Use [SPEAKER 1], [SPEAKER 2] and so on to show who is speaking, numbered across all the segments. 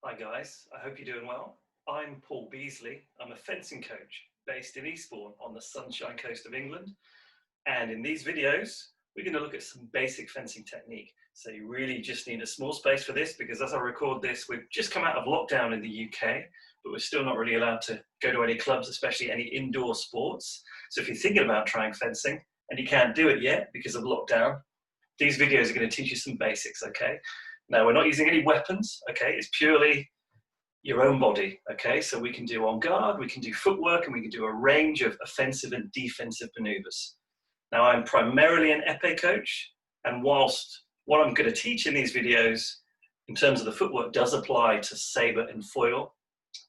[SPEAKER 1] Hi guys, I hope you're doing well. I'm Paul Beasley. I'm a fencing coach based in Eastbourne on the Sunshine Coast of England. And in these videos, we're going to look at some basic fencing technique. So you really just need a small space for this because as I record this, we've just come out of lockdown in the UK, but we're still not really allowed to go to any clubs, especially any indoor sports. So if you're thinking about trying fencing and you can't do it yet because of lockdown, these videos are going to teach you some basics, okay? Now, we're not using any weapons, okay? It's purely your own body, okay? So we can do on guard, we can do footwork, and we can do a range of offensive and defensive maneuvers. Now, I'm primarily an epee coach, and whilst what I'm going to teach in these videos in terms of the footwork does apply to sabre and foil,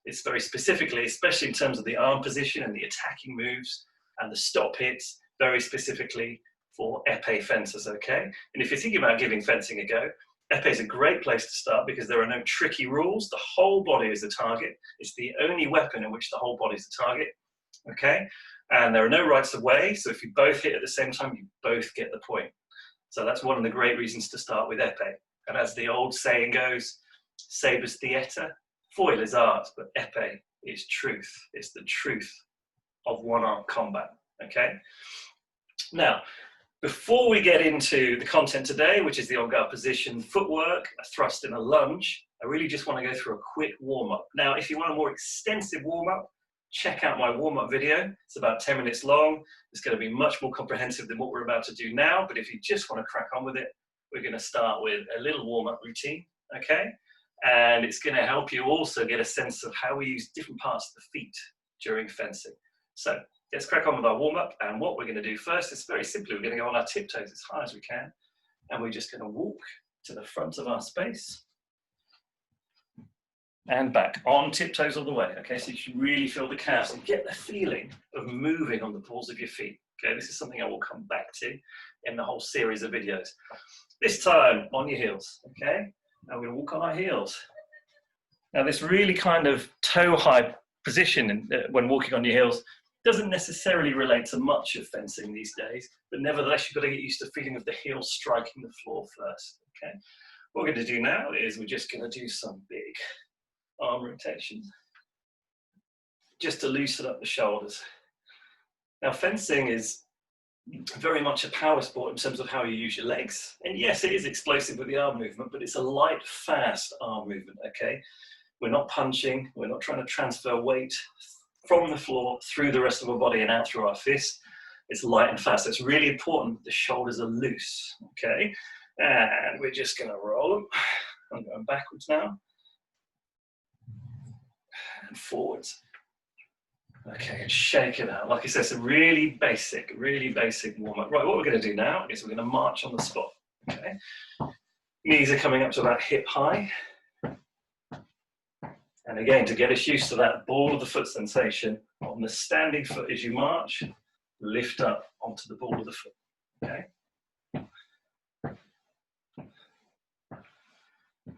[SPEAKER 1] it's very specifically, especially in terms of the arm position and the attacking moves and the stop hits, very specifically for epee fencers, okay? And if you're thinking about giving fencing a go, epee is a great place to start because there are no tricky rules. The whole body is the target. It's the only weapon in which the whole body is the target, okay? And there are no rights of way, so if you both hit at the same time, you both get the point. So that's one of the great reasons to start with epee. And as the old saying goes, sabre's theatre, foil is art, but epee is truth. It's the truth of one-arm combat, okay? Now, before we get into the content today, which is the on-guard position, footwork, a thrust and a lunge, I really just want to go through a quick warm-up. Now, if you want a more extensive warm-up, check out my warm-up video. It's about 10 minutes long. It's going to be much more comprehensive than what we're about to do now, but if you just want to crack on with it, we're going to start with a little warm-up routine, okay? And it's going to help you also get a sense of how we use different parts of the feet during fencing. So, let's crack on with our warm-up, and what we're going to do first is very simply, we're going to go on our tiptoes as high as we can, and we're just going to walk to the front of our space and back, on tiptoes all the way, okay? So you should really feel the calves and get the feeling of moving on the balls of your feet, okay? This is something I will come back to in the whole series of videos. This time, on your heels, okay? Now we're going to walk on our heels. Now this really kind of toe-high position when walking on your heels doesn't necessarily relate to much of fencing these days, but nevertheless, you've got to get used to the feeling of the heel striking the floor first, okay? What we're going to do now is we're just going to do some big arm rotations, just to loosen up the shoulders. Now, fencing is very much a power sport in terms of how you use your legs, and yes, it is explosive with the arm movement, but it's a light, fast arm movement, okay? We're not punching, we're not trying to transfer weight from the floor through the rest of our body and out through our fist. It's light and fast. So it's really important that the shoulders are loose, okay? And we're just going to roll them. I'm going backwards now. And forwards. Okay, and shake it out. Like I said, it's a really basic warm-up. Right, what we're going to do now is we're going to march on the spot, okay? Knees are coming up to about hip high. And again, to get us used to that ball of the foot sensation, on the standing foot as you march, lift up onto the ball of the foot, okay?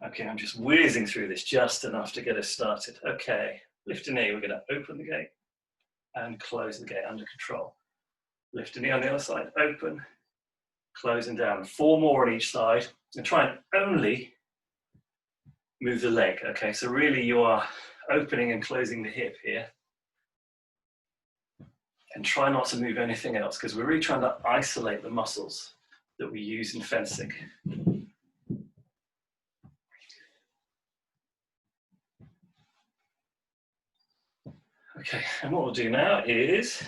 [SPEAKER 1] Okay, I'm just whizzing through this just enough to get us started. Okay, lift a knee, we're going to open the gate and close the gate under control. Lift a knee on the other side, open, close and down. 4 more on each side, and try and only move the leg, okay? So really you are opening and closing the hip here. And try not to move anything else because we're really trying to isolate the muscles that we use in fencing. Okay, and what we'll do now is,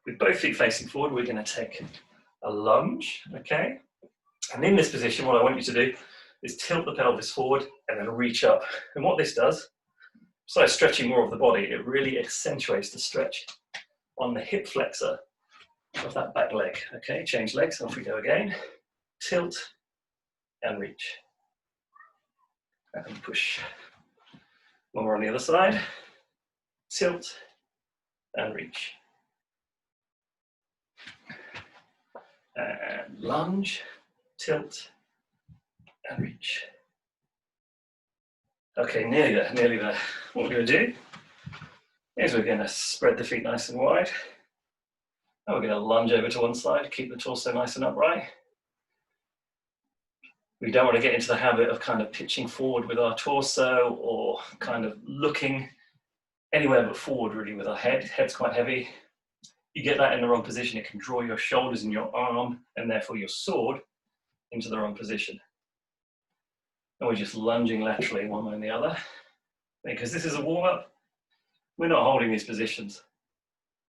[SPEAKER 1] with both feet facing forward, we're going to take a lunge, okay? And in this position, what I want you to do is tilt the pelvis forward and then reach up. And what this does, besides stretching more of the body, it really accentuates the stretch on the hip flexor of that back leg. Okay, change legs, off we go again. Tilt and reach. And push. One more on the other side. Tilt and reach. And lunge, tilt and reach. Okay, nearly there, nearly there. What we're going to do is we're going to spread the feet nice and wide. And we're going to lunge over to one side, keep the torso nice and upright. We don't want to get into the habit of kind of pitching forward with our torso or kind of looking anywhere but forward really with our head. Head's quite heavy. You get that in the wrong position, it can draw your shoulders and your arm and therefore your sword into the wrong position. And we're just lunging laterally one way and the other. Because this is a warm-up, we're not holding these positions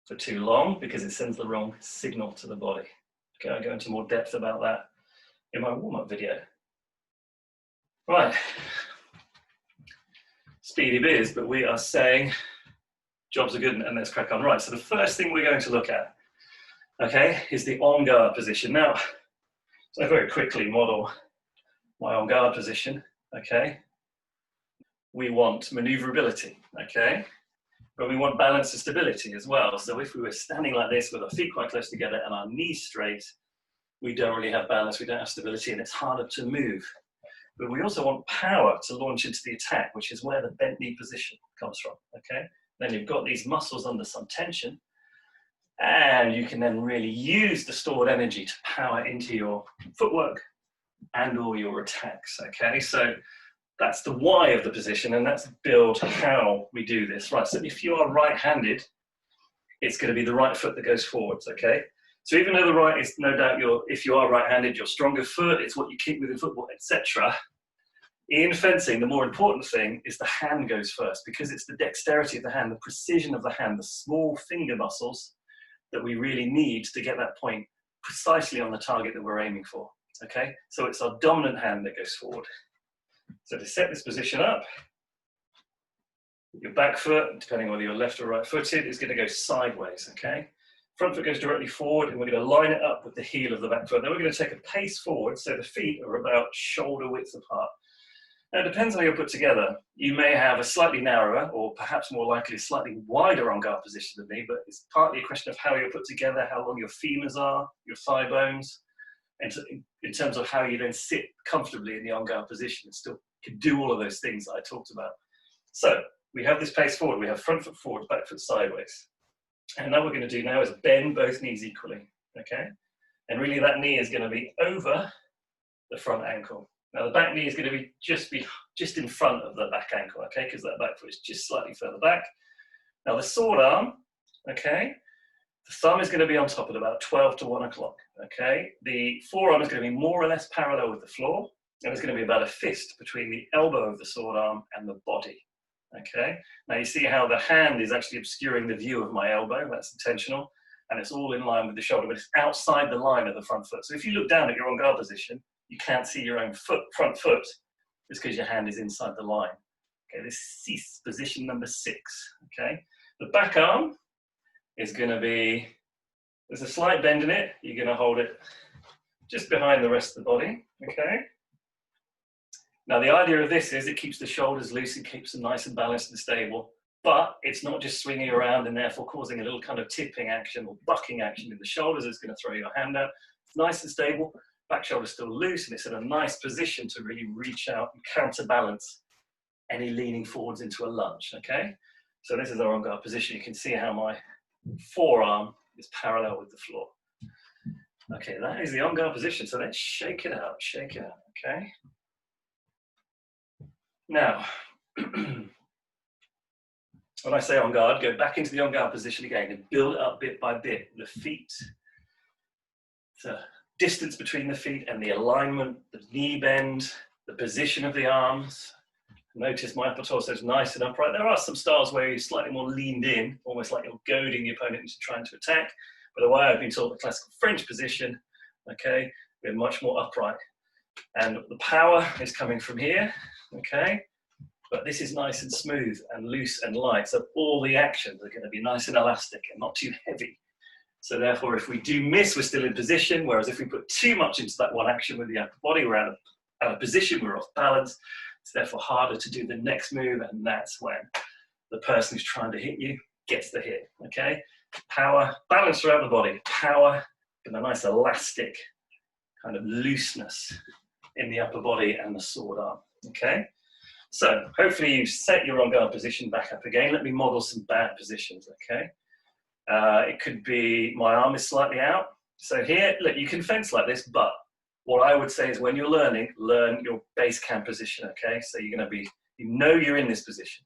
[SPEAKER 1] for too long because it sends the wrong signal to the body. Okay, I'll go into more depth about that in my warm-up video. Right, speedy biz, but we are saying jobs are good and let's crack on. Right, so the first thing we're going to look at, okay, is the on guard position. Now, so I very quickly model my on guard position, okay. We want maneuverability, okay, but we want balance and stability as well. So if we were standing like this with our feet quite close together and our knees straight, we don't really have balance, we don't have stability, and it's harder to move. But we also want power to launch into the attack, which is where the bent knee position comes from, okay? Then you've got these muscles under some tension, and you can then really use the stored energy to power into your footwork and all your attacks, okay? So that's the why of the position, and that's build how we do this. Right, so if you are right-handed, it's going to be the right foot that goes forwards, okay? So even though the right is no doubt if you are right-handed, your stronger foot, it's what you keep within football, etc. In fencing, the more important thing is the hand goes first, because it's the dexterity of the hand, the precision of the hand, the small finger muscles that we really need to get that point precisely on the target that we're aiming for, okay? So it's our dominant hand that goes forward. So to set this position up, your back foot, depending on whether you're left or right footed, is going to go sideways, okay? Front foot goes directly forward, and we're going to line it up with the heel of the back foot. Then we're going to take a pace forward, so the feet are about shoulder width apart. Now, it depends how you're put together. You may have a slightly narrower, or perhaps more likely a slightly wider on guard position than me, but it's partly a question of how you're put together, how long your femurs are, your thigh bones, and in terms of how you then sit comfortably in the on guard position and still can do all of those things that I talked about. So we have this pace forward, we have front foot forward, back foot sideways. And what we're going to do now is bend both knees equally, okay? And really that knee is going to be over the front ankle. Now the back knee is going to be just in front of the back ankle, okay? Because that back foot is just slightly further back. Now the sword arm, okay? The thumb is going to be on top at about 12 to 1 o'clock, okay? The forearm is going to be more or less parallel with the floor, and it's going to be about a fist between the elbow of the sword arm and the body, okay? Now you see how the hand is actually obscuring the view of my elbow, that's intentional, and it's all in line with the shoulder, but it's outside the line of the front foot. So if you look down at your on guard position, you can't see your own front foot, it's because your hand is inside the line. Okay, this is position number 6, okay? The back arm is going to be, there's a slight bend in it, you're going to hold it just behind the rest of the body, okay? Now the idea of this is it keeps the shoulders loose, it keeps them nice and balanced and stable, but it's not just swinging around and therefore causing a little kind of tipping action or bucking action in the shoulders. It's going to throw your hand out. It's nice and stable, back shoulder's still loose, and it's in a nice position to really reach out and counterbalance any leaning forwards into a lunge, okay? So this is our on guard position. You can see how my forearm is parallel with the floor. Okay, that is the on guard position. So let's shake it out, okay? Now, when I say on guard, go back into the on guard position again and build it up bit by bit. The feet, the distance between the feet and the alignment, the knee bend, the position of the arms. Notice my upper torso is nice and upright. There are some styles where you're slightly more leaned in, almost like you're goading the opponent into trying to attack. But the way I've been taught the classical French position, okay, we're much more upright. And the power is coming from here, okay? But this is nice and smooth and loose and light. So all the actions are going to be nice and elastic and not too heavy. So therefore, if we do miss, we're still in position. Whereas if we put too much into that one action with the upper body, we're out of position, we're off balance. It's therefore harder to do the next move, and that's when the person who's trying to hit you gets the hit, okay? Power, balance throughout the body, power, and a nice elastic kind of looseness in the upper body and the sword arm, okay? So hopefully you've set your on guard position back up again. Let me model some bad positions, okay? It could be my arm is slightly out. So here, look, you can fence like this, but What I would say is when you're learning, learn your base camp position, okay? So you're going to be, you know you're in this position.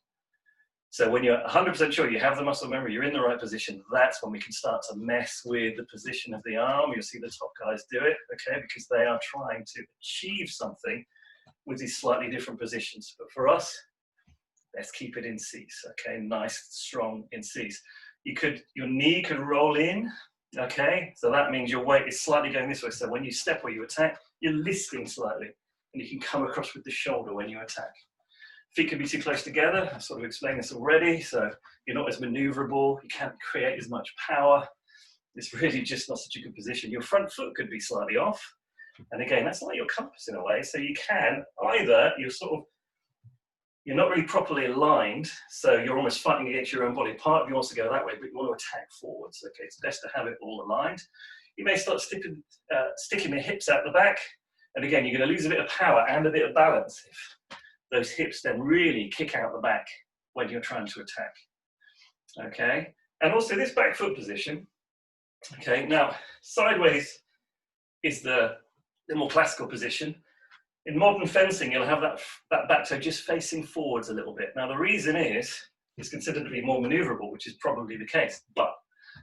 [SPEAKER 1] So when you're 100% sure you have the muscle memory, you're in the right position, that's when we can start to mess with the position of the arm. You'll see the top guys do it, okay? Because they are trying to achieve something with these slightly different positions. But for us, let's keep it in Cs, okay? Nice, strong in Cs. Your knee could roll in, okay? So that means your weight is slightly going this way. So when you step or you attack, you're listing slightly, and you can come across with the shoulder when you attack. Feet can be too close together. I've sort of explained this already. So you're not as maneuverable. You can't create as much power. It's really just not such a good position. Your front foot could be slightly off. And again, that's like your compass in a way. So you can either, you're not really properly aligned. So you're almost fighting against your own body. Part of you wants to go that way, but you want to attack forwards. Okay, it's best to have it all aligned. You may start sticking the hips out the back. And again, you're going to lose a bit of power and a bit of balance if those hips then really kick out the back when you're trying to attack. Okay, and also this back foot position. Okay, now sideways is the more classical position. In modern fencing, you'll have that back toe just facing forwards a little bit. Now the reason is it's considered to be more maneuverable, which is probably the case. But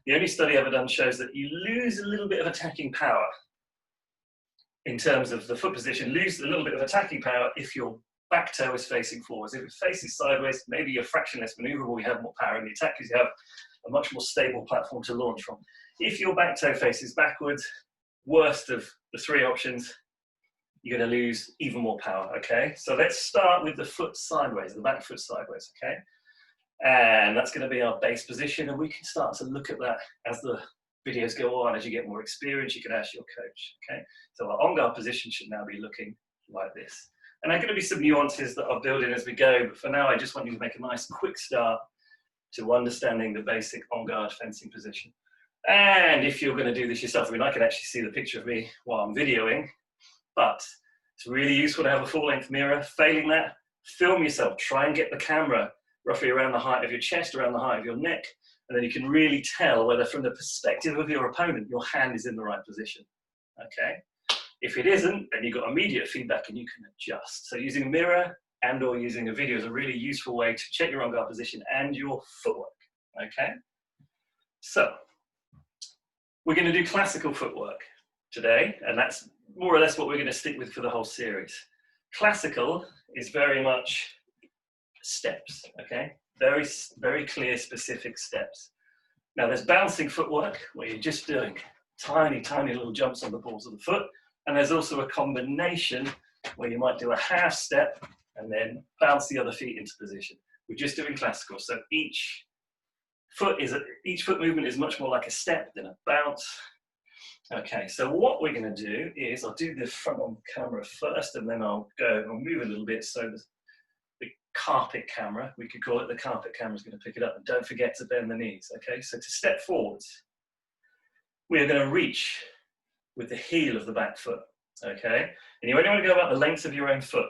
[SPEAKER 1] the only study ever done shows that you lose a little bit of attacking power in terms of the foot position. Lose a little bit of attacking power if your back toe is facing forwards. If it faces sideways, maybe you're a fraction less maneuverable, you have more power in the attack because you have a much more stable platform to launch from. If your back toe faces backwards, worst of the three options, you're going to lose even more power, okay? So let's start with the foot sideways, the back foot sideways, okay? And that's going to be our base position, and we can start to look at that as the videos go on. As you get more experience, you can ask your coach, okay? So our on-guard position should now be looking like this. And there are going to be some nuances that I'll build in as we go, but for now I just want you to make a nice quick start to understanding the basic on-guard fencing position. And if you're going to do this yourself, I mean, I can actually see the picture of me while I'm videoing, but it's really useful to have a full-length mirror. Failing that, film yourself. Try and get the camera roughly around the height of your chest, around the height of your neck, and then you can really tell whether from the perspective of your opponent, your hand is in the right position, okay? If it isn't, then you've got immediate feedback and you can adjust. So using a mirror and or using a video is a really useful way to check your on-guard position and your footwork, okay? So, we're going to do classical footwork today, and that's more or less what we're going to stick with for the whole series. Classical is very much steps, okay? Very, very clear, specific steps. Now there's bouncing footwork, where you're just doing tiny, tiny little jumps on the balls of the foot, and there's also a combination where you might do a half step and then bounce the other feet into position. We're just doing classical, so each foot movement is much more like a step than a bounce. Okay, so what we're going to do is I'll do the front on camera first, and then I'll move a little bit so the carpet camera, we could call it, the carpet camera is going to pick it up. And don't forget to bend the knees, okay? So to step forwards, we are going to reach with the heel of the back foot, okay? And you only want to go about the length of your own foot.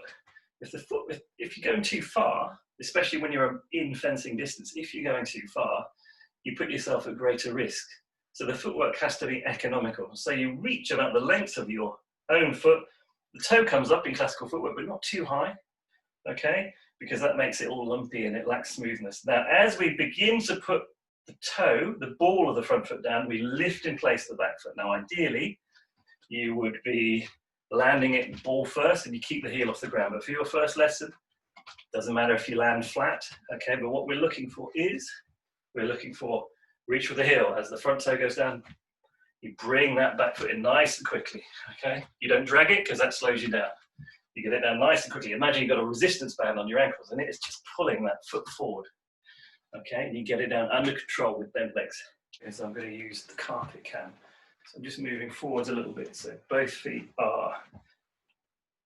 [SPEAKER 1] If you're going too far, especially when you're in fencing distance, if you're going too far, you put yourself at greater risk. So the footwork has to be economical. So you reach about the length of your own foot. The toe comes up in classical footwork, but not too high, okay? Because that makes it all lumpy and it lacks smoothness. Now, as we begin to put the toe, the ball of the front foot down, we lift in place the back foot. Now, ideally, you would be landing it ball first and you keep the heel off the ground. But for your first lesson, doesn't matter if you land flat, okay? But what we're looking for is, reach with the heel. As the front toe goes down, you bring that back foot in nice and quickly, okay? You don't drag it because that slows you down. You get it down nice and quickly. Imagine you've got a resistance band on your ankles and it is just pulling that foot forward, okay? And you get it down under control with bent legs. Okay, so I'm going to use the carpet cam. So I'm just moving forwards a little bit so both feet are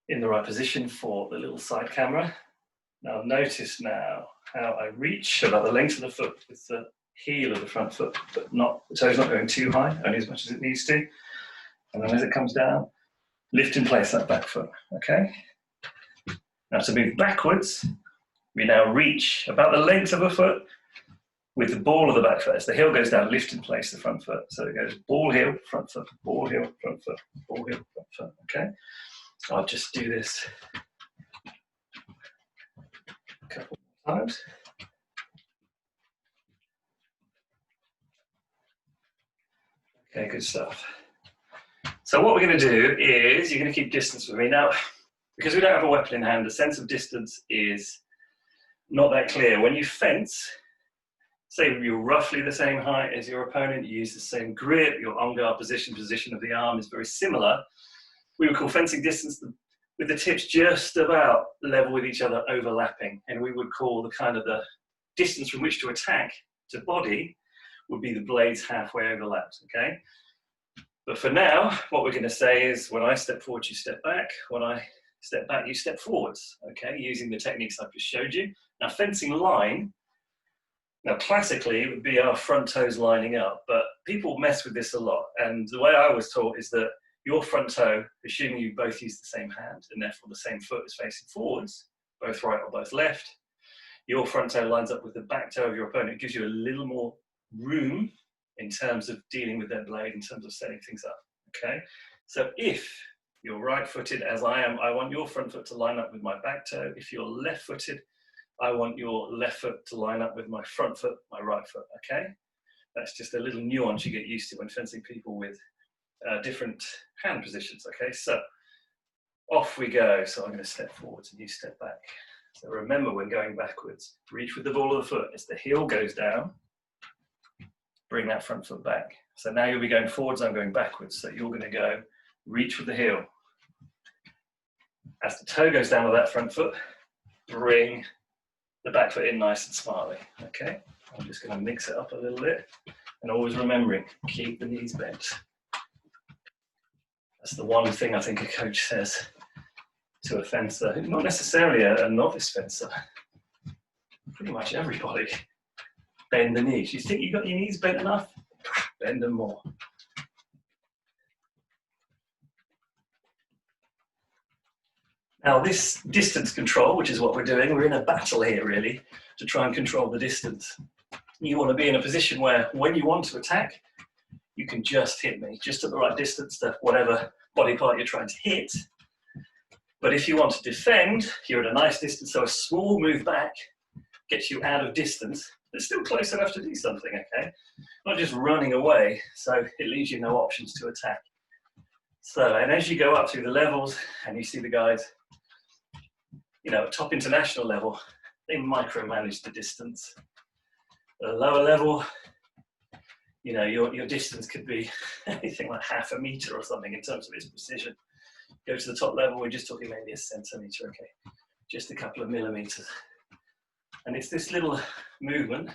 [SPEAKER 1] in the right position for the little side camera. Now notice now how I reach about the length of the foot with the heel of the front foot, but the toe's not going too high, only as much as it needs to. And then as it comes down, lift in place that back foot, okay? Now to move backwards, we now reach about the length of a foot with the ball of the back foot. As the heel goes down, lift in place the front foot. So it goes ball, heel, front foot, ball, heel, front foot, ball, heel, front foot, okay? I'll just do this a couple of times. Okay, good stuff. So what we're going to do is, you're going to keep distance with me. Now, because we don't have a weapon in hand, the sense of distance is not that clear. When you fence, say you're roughly the same height as your opponent, you use the same grip, your on-guard position of the arm is very similar. We would call fencing distance with the tips just about level with each other, overlapping. And we would call the kind of the distance from which to attack to body would be the blades halfway overlapped, okay? But for now, what we're going to say is when I step forward, you step back. When I step back, you step forwards, okay? Using the techniques I've just showed you. Now, fencing line, now classically it would be our front toes lining up, but people mess with this a lot. And the way I was taught is that your front toe, assuming you both use the same hand and therefore the same foot is facing forwards, both right or both left, your front toe lines up with the back toe of your opponent. It gives you a little more room in terms of dealing with their blade, in terms of setting things up, okay? So if you're right-footed, as I am, I want your front foot to line up with my back toe. If you're left-footed, I want your left foot to line up with my front foot, my right foot, okay? That's just a little nuance you get used to when fencing people with different hand positions, okay? So off we go. So I'm going to step forwards and you step back. So remember, when going backwards, reach with the ball of the foot. As the heel goes down, bring that front foot back. So now you'll be going forwards, I'm going backwards. So you're going to go reach with the heel. As the toe goes down with that front foot, bring the back foot in nice and smartly, okay? I'm just going to mix it up a little bit. And always remembering, keep the knees bent. That's the one thing I think a coach says to a fencer, not necessarily a novice fencer, pretty much everybody. Bend the knees. You think you've got your knees bent enough? Bend them more. Now this distance control, which is what we're doing, we're in a battle here really, to try and control the distance. You want to be in a position where when you want to attack, you can just hit me, just at the right distance to whatever body part you're trying to hit. But if you want to defend, you're at a nice distance, so a small move back gets you out of distance, but still close enough to do something, okay? Not just running away, so it leaves you no options to attack. So, and as you go up through the levels, and you see the guys, you know, top international level, they micromanage the distance. At a lower level, you know, your distance could be anything like half a meter or something in terms of its precision. Go to the top level, we're just talking maybe a centimeter, okay? Just a couple of millimeters. And it's this little movement,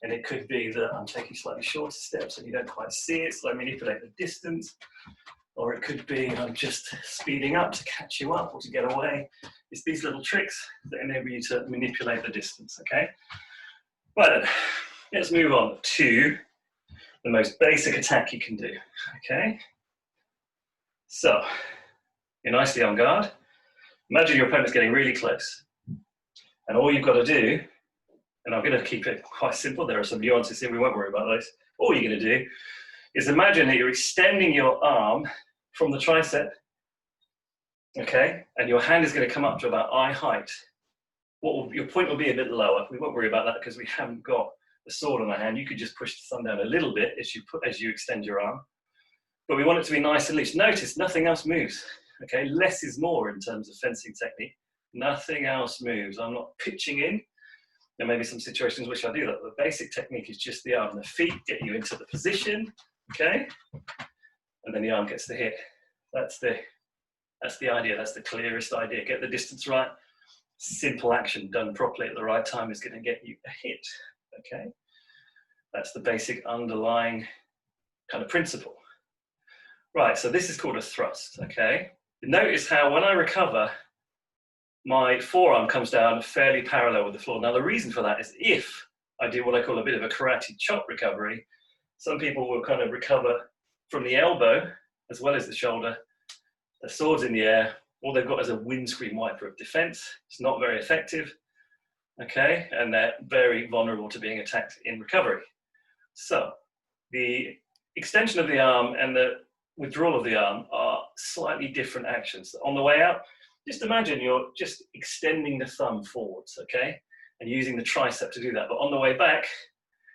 [SPEAKER 1] and it could be that I'm taking slightly shorter steps and you don't quite see it, so I manipulate the distance, or it could be I'm just speeding up to catch you up or to get away. It's these little tricks that enable you to manipulate the distance, okay? Right then, let's move on to the most basic attack you can do, okay? So, you're nicely on guard. Imagine your opponent's getting really close. And all you've got to do, and I'm going to keep it quite simple, there are some nuances here, we won't worry about those. All you're going to do is imagine that you're extending your arm from the tricep, okay? And your hand is going to come up to about eye height. Your point will be a bit lower. We won't worry about that because we haven't got the sword on our hand. You could just push the thumb down a little bit as you extend your arm. But we want it to be nice and loose. Notice nothing else moves, okay? Less is more in terms of fencing technique. Nothing else moves. I'm not pitching in. There may be some situations which I do that. The basic technique is just the arm and the feet get you into the position, okay? And then the arm gets the hit. That's the idea. That's the clearest idea. Get the distance right. Simple action done properly at the right time is going to get you a hit, okay? That's the basic underlying kind of principle. Right, so this is called a thrust, okay? Notice how when I recover, my forearm comes down fairly parallel with the floor. Now the reason for that is if I do what I call a bit of a karate chop recovery, some people will kind of recover from the elbow as well as the shoulder, the sword's in the air, all they've got is a windscreen wiper of defense. It's not very effective, okay? And they're very vulnerable to being attacked in recovery. So the extension of the arm and the withdrawal of the arm are slightly different actions. On the way out, just imagine you're just extending the thumb forwards, okay? And using the tricep to do that. But on the way back,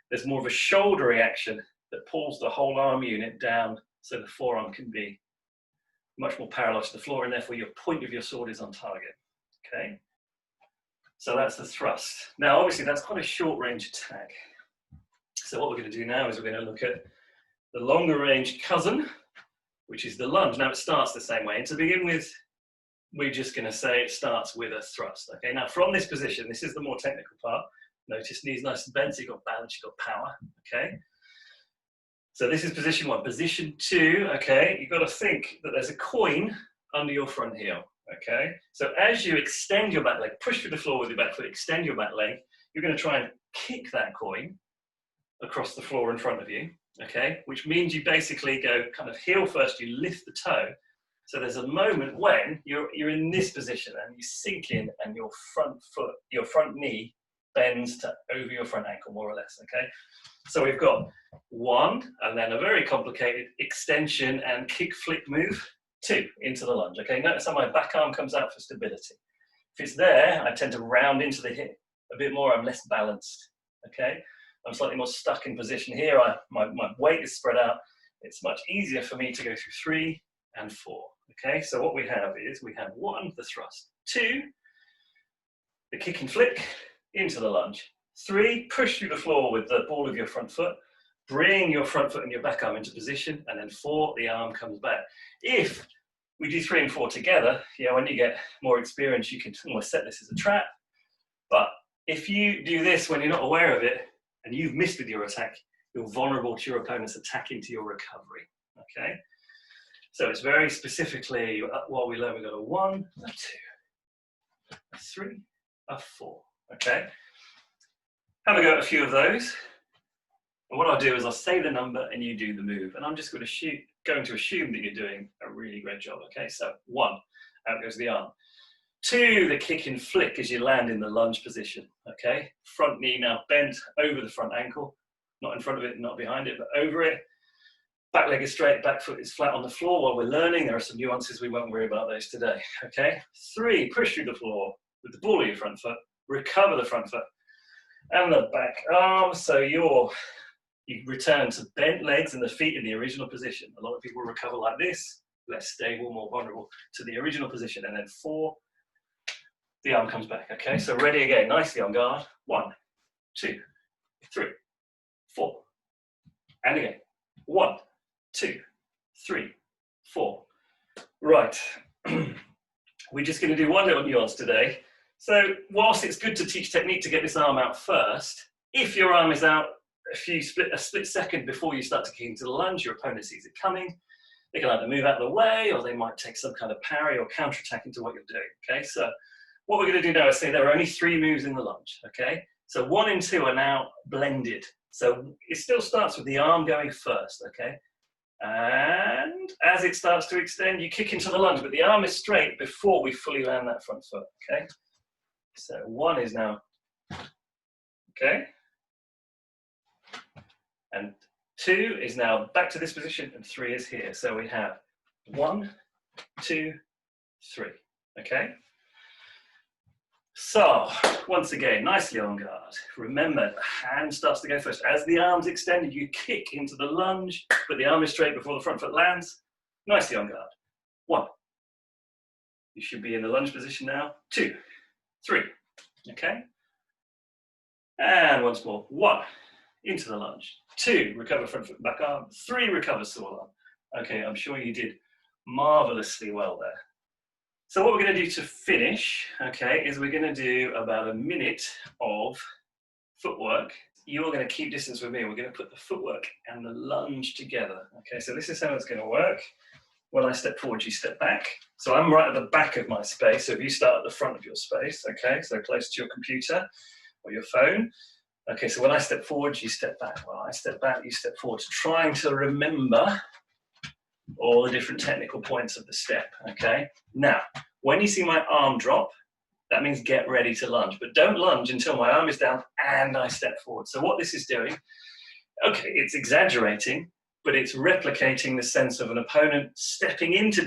[SPEAKER 1] there's more of a shoulder reaction that pulls the whole arm unit down so the forearm can be much more parallel to the floor, and therefore your point of your sword is on target, okay? So that's the thrust. Now, obviously, that's quite a short range attack. So what we're going to do now is we're going to look at the longer range cousin, which is the lunge. Now, it starts the same way. And to begin with, we're just going to say it starts with a thrust, okay? Now, from this position, this is the more technical part. Notice knees nice and bent, so you've got balance, you've got power, okay? So this is position 1. Position 2, okay, you've got to think that there's a coin under your front heel, okay? So as you extend your back leg, push through the floor with your back foot, extend your back leg, you're going to try and kick that coin across the floor in front of you, okay? Which means you basically go kind of heel first, you lift the toe. So there's a moment when you're in this position and you sink in and your front foot, your front knee bends to over your front ankle, more or less, okay? So we've got 1, and then a very complicated extension and kick flick move, 2, into the lunge, okay? Notice how my back arm comes out for stability. If it's there, I tend to round into the hip a bit more, I'm less balanced, okay? I'm slightly more stuck in position here, my weight is spread out. It's much easier for me to go through 3 and 4, okay? So what we have is, we have 1, the thrust, 2, the kick and flick into the lunge, 3, push through the floor with the ball of your front foot, bring your front foot and your back arm into position, and then 4, the arm comes back. If we do 3 and 4 together, yeah, when you get more experience, you can almost set this as a trap. But if you do this when you're not aware of it, and you've missed with your attack, you're vulnerable to your opponent's attack into your recovery, okay? So it's very specifically, while we learn, we've got a 1, a 2, a 3, a 4, okay? Have a go at a few of those. And what I'll do is I'll say the number and you do the move. And I'm just going to assume that you're doing a really great job, okay? So 1, out goes the arm. 2, the kick and flick as you land in the lunge position, okay? Front knee now bent over the front ankle, not in front of it, not behind it, but over it. Back leg is straight, back foot is flat on the floor. While we're learning, there are some nuances, we won't worry about those today, okay? 3, push through the floor with the ball of your front foot, recover the front foot and the back arm, so you return to bent legs and the feet in the original position. A lot of people recover like this, less stable, more vulnerable to the original position. And then 4, the arm comes back, okay? So ready again, nicely on guard. 1, 2, 3, 4. And again, 1, 2, 3, 4. Right. We're just going to do one little nuance today. So whilst it's good to teach technique to get this arm out first, if your arm is out a split second before you start to kick into the lunge, your opponent sees it coming, they can either move out of the way or they might take some kind of parry or counter-attack into what you're doing, okay? So what we're going to do now is say there are only 3 moves in the lunge, okay? So 1 and 2 are now blended. So it still starts with the arm going first, okay? And as it starts to extend, you kick into the lunge, but the arm is straight before we fully land that front foot, okay? So 1 is now, okay? And 2 is now back to this position, and 3 is here. So we have 1, 2, 3, okay? So, once again, nicely on guard. Remember, the hand starts to go first. As the arm's extended, you kick into the lunge, but the arm is straight before the front foot lands. Nicely on guard. 1. You should be in the lunge position now. 2, 3, okay? And once more. 1, into the lunge. 2, recover front foot and back arm. 3, recover sole arm. Okay, I'm sure you did marvelously well there. So what we're going to do to finish, okay, is we're going to do about a minute of footwork. You're going to keep distance with me. We're going to put the footwork and the lunge together. Okay, so this is how it's going to work. When I step forward, you step back. So I'm right at the back of my space. So if you start at the front of your space, okay, so close to your computer or your phone. Okay, so when I step forward, you step back. Well, I step back, you step forward. Trying to remember all the different technical points of the step, okay? Now, when you see my arm drop, that means get ready to lunge, but don't lunge until my arm is down and I step forward. So what this is doing, okay, it's exaggerating, but it's replicating the sense of an opponent stepping into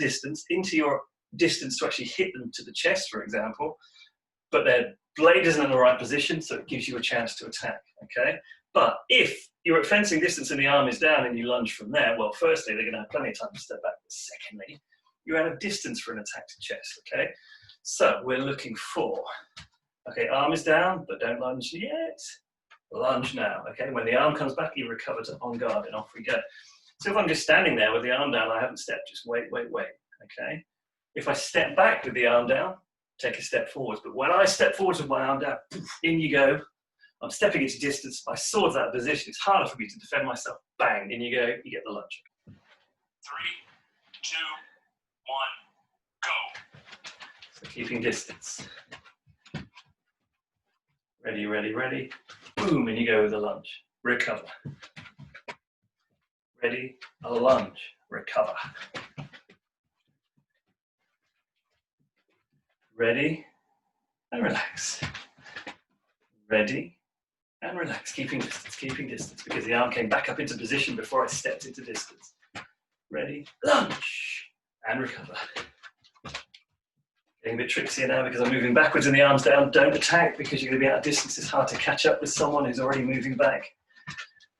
[SPEAKER 1] your distance to actually hit them to the chest, for example, but their blade isn't in the right position, so it gives you a chance to attack, okay? But if you're at fencing distance and the arm is down and you lunge from there, well, firstly, they're going to have plenty of time to step back. But secondly, you're out of distance for an attack to chest, okay? So we're looking for, okay, arm is down, but don't lunge yet. Lunge now, okay? When the arm comes back, you recover to en garde, and off we go. So if I'm just standing there with the arm down, I haven't stepped, just wait, okay? If I step back with the arm down, take a step forwards. But when I step forwards with my arm down, poof, in you go. I'm stepping into distance, my sword's out of position, it's harder for me to defend myself. Bang, in you go, you get the lunge.
[SPEAKER 2] 3, 2, 1, go.
[SPEAKER 1] So keeping distance. Ready, ready, ready. Boom, and you go with the lunge. Recover. Ready, a lunge, recover. Ready, and relax. Ready, and relax, keeping distance, because the arm came back up into position before I stepped into distance. Ready, lunge, and recover. Getting a bit trickier now because I'm moving backwards and the arm's down. Don't attack because you're going to be out of distance. It's hard to catch up with someone who's already moving back.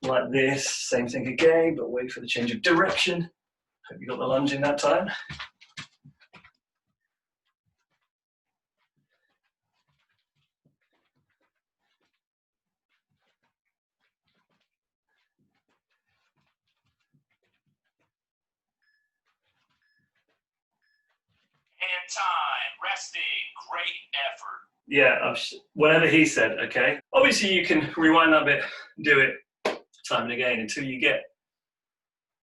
[SPEAKER 1] Like this, same thing again, but wait for the change of direction. Hope you got the lunge in that time.
[SPEAKER 2] And time, resting, great effort.
[SPEAKER 1] Yeah, whatever he said, okay? Obviously you can rewind that bit, do it time and again until you get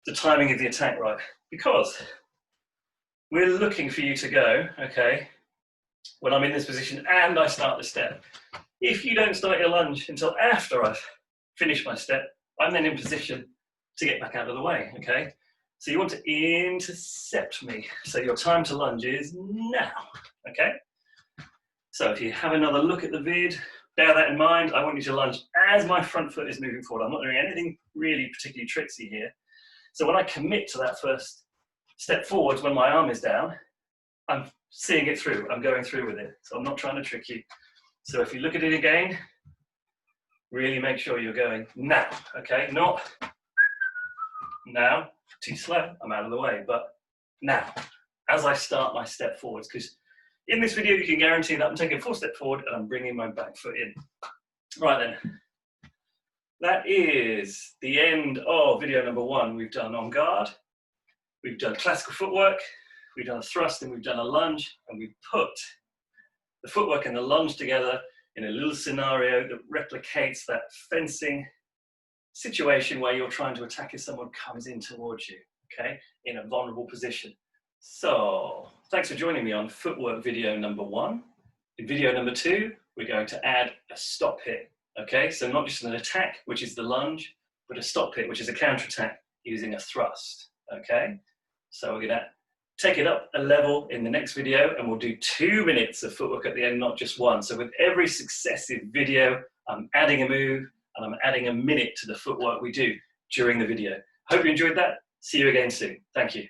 [SPEAKER 1] the timing of the attack right. Because we're looking for you to go, okay, when I'm in this position and I start the step. If you don't start your lunge until after I've finished my step, I'm then in position to get back out of the way, okay? So you want to intercept me. So your time to lunge is now, okay? So if you have another look at the vid, bear that in mind. I want you to lunge as my front foot is moving forward. I'm not doing anything really particularly tricksy here. So when I commit to that first step forwards when my arm is down, I'm seeing it through. I'm going through with it. So I'm not trying to trick you. So if you look at it again, really make sure you're going now, okay? Not now, too slow, I'm out of the way, but now, as I start my step forwards, because in this video, you can guarantee that I'm taking a full step forward and I'm bringing my back foot in. Right then, that is the end of video number 1. We've done en garde, we've done classical footwork, we've done a thrust and we've done a lunge, and we've put the footwork and the lunge together in a little scenario that replicates that fencing situation where you're trying to attack if someone comes in towards you, okay, in a vulnerable position. So, thanks for joining me on footwork video number 1. In video number 2, we're going to add a stop hit, okay? So not just an attack, which is the lunge, but a stop hit, which is a counter-attack using a thrust, okay? So we're gonna take it up a level in the next video, and we'll do 2 minutes of footwork at the end, not just 1. So with every successive video, I'm adding a move, and I'm adding a minute to the footwork we do during the video. Hope you enjoyed that. See you again soon. Thank you.